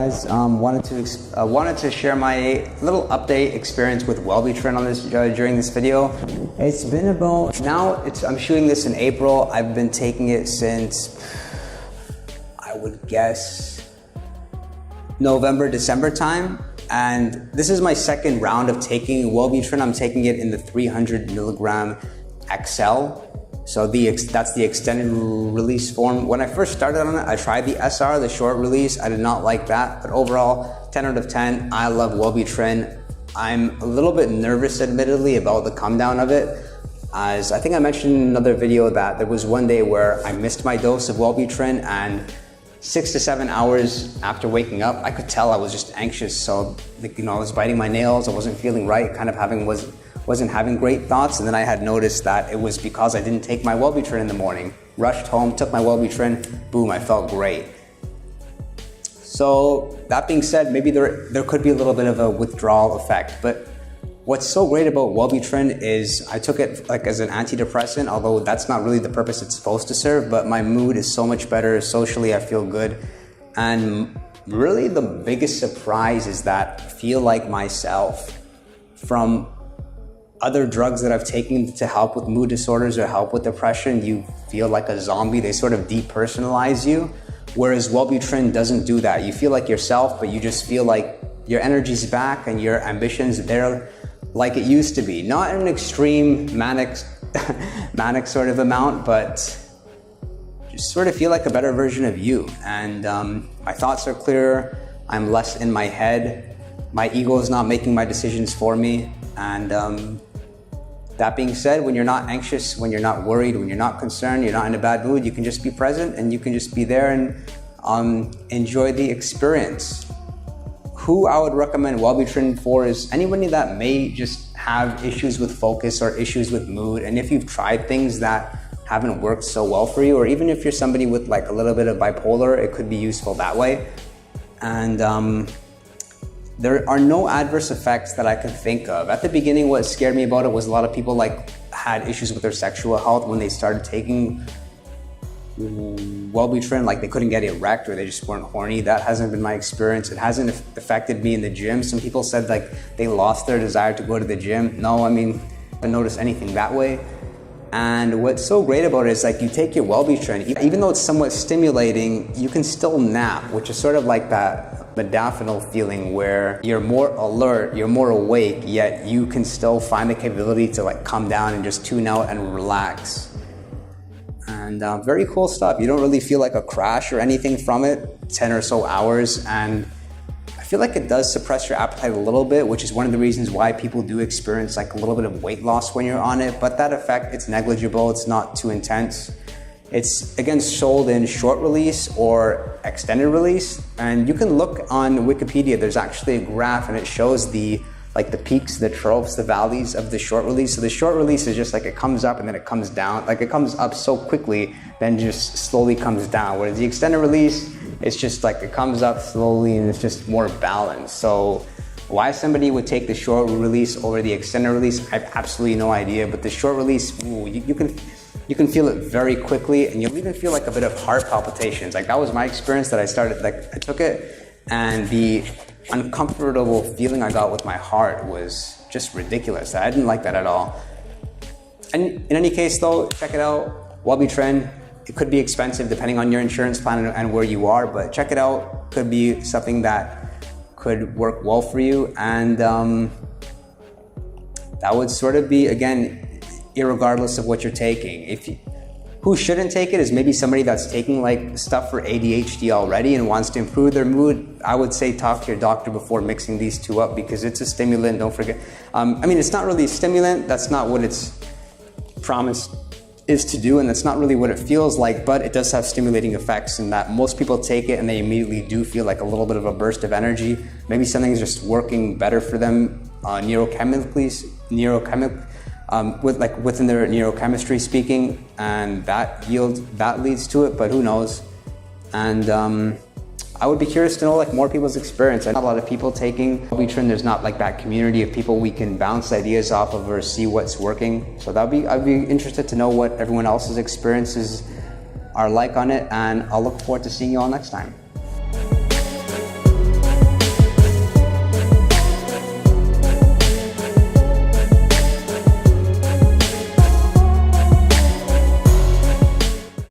guys, wanted to share my little update experience with Wellbutrin on this during this video. It's been about I'm shooting this in April. I've been taking it since I would guess November, December time, and this is my second round of taking Wellbutrin. I'm taking it in the 300 milligram XL. So that's the extended release form. When I first started on it, I tried the SR, the short release. I did not like that, but overall, 10 out of 10. I love Wellbutrin. I'm a little bit nervous, admittedly, about the come down of it. As I think I mentioned in another video that there was one day where I missed my dose of Wellbutrin, and 6 to 7 hours after waking up, I could tell I was just anxious. So, I was biting my nails, I wasn't feeling right, wasn't having great thoughts, and then I had noticed that it was because I didn't take my Wellbutrin in the morning. Rushed home, took my Wellbutrin, boom, I felt great. So that being said, maybe there could be a little bit of a withdrawal effect, but what's so great about Wellbutrin is I took it like as an antidepressant, although that's not really the purpose it's supposed to serve, but my mood is so much better. Socially, I feel good. And really the biggest surprise is that I feel like myself. From other drugs that I've taken to help with mood disorders or help with depression, you feel like a zombie. They sort of depersonalize you. Whereas Wellbutrin doesn't do that. You feel like yourself, but you just feel like your energy's back and your ambitions, they're like it used to be. Not in an extreme manic sort of amount, but just sort of feel like a better version of you. And my thoughts are clearer. I'm less in my head. My ego is not making my decisions for me. And that being said, when you're not anxious, when you're not worried, when you're not concerned, you're not in a bad mood, you can just be present and you can just be there and enjoy the experience. Who I would recommend Wellbutrin for is anybody that may just have issues with focus or issues with mood. And if you've tried things that haven't worked so well for you, or even if you're somebody with like a little bit of bipolar, it could be useful that way. And there are no adverse effects that I can think of. At the beginning, what scared me about it was a lot of people had issues with their sexual health when they started taking Wellbutrin, like they couldn't get erect or they just weren't horny. That hasn't been my experience. It hasn't affected me in the gym. Some people said like they lost their desire to go to the gym. No, I haven't noticed anything that way. And what's so great about it is like you take your Wellbutrin, even though it's somewhat stimulating, you can still nap, which is sort of like that modafinil feeling where you're more alert, you're more awake, yet you can still find the capability to like come down and just tune out and relax. And very cool stuff. You don't really feel like a crash or anything from it, 10 or so hours. And I feel like it does suppress your appetite a little bit, which is one of the reasons why people do experience like a little bit of weight loss when you're on it. But that effect, it's negligible, it's not too intense. It's again sold in short release or extended release. And you can look on Wikipedia, there's actually a graph and it shows the peaks, the troughs, the valleys of the short release. So the short release is just like it comes up and then it comes down. Like it comes up so quickly, then just slowly comes down. Whereas the extended release, it's just like it comes up slowly and it's just more balanced. So why somebody would take the short release over the extended release, I have absolutely no idea. But the short release, ooh, you can feel it very quickly and you'll even feel like a bit of heart palpitations. Like that was my experience that I took it, and the uncomfortable feeling I got with my heart was just ridiculous. I didn't like that at all. And in any case though, check it out, Wellbutrin. It could be expensive depending on your insurance plan and where you are, but check it out. Could be something that could work well for you. And that would sort of be, again, irregardless of what you're taking. Who shouldn't take it is maybe somebody that's taking like stuff for ADHD already and wants to improve their mood. I would say talk to your doctor before mixing these two up because it's a stimulant, don't forget. It's not really a stimulant, that's not what its promise is to do, and that's not really what it feels like, but it does have stimulating effects in that most people take it and they immediately do feel like a little bit of a burst of energy. Maybe something's just working better for them neurochemically, within their neurochemistry speaking, and that leads to it, but who knows. And I would be curious to know like more people's experience. I know a lot of people taking Wellbutrin. There's not like that community of people we can bounce ideas off of or see what's working. So I'd be interested to know what everyone else's experiences are like on it, and I'll look forward to seeing you all next time.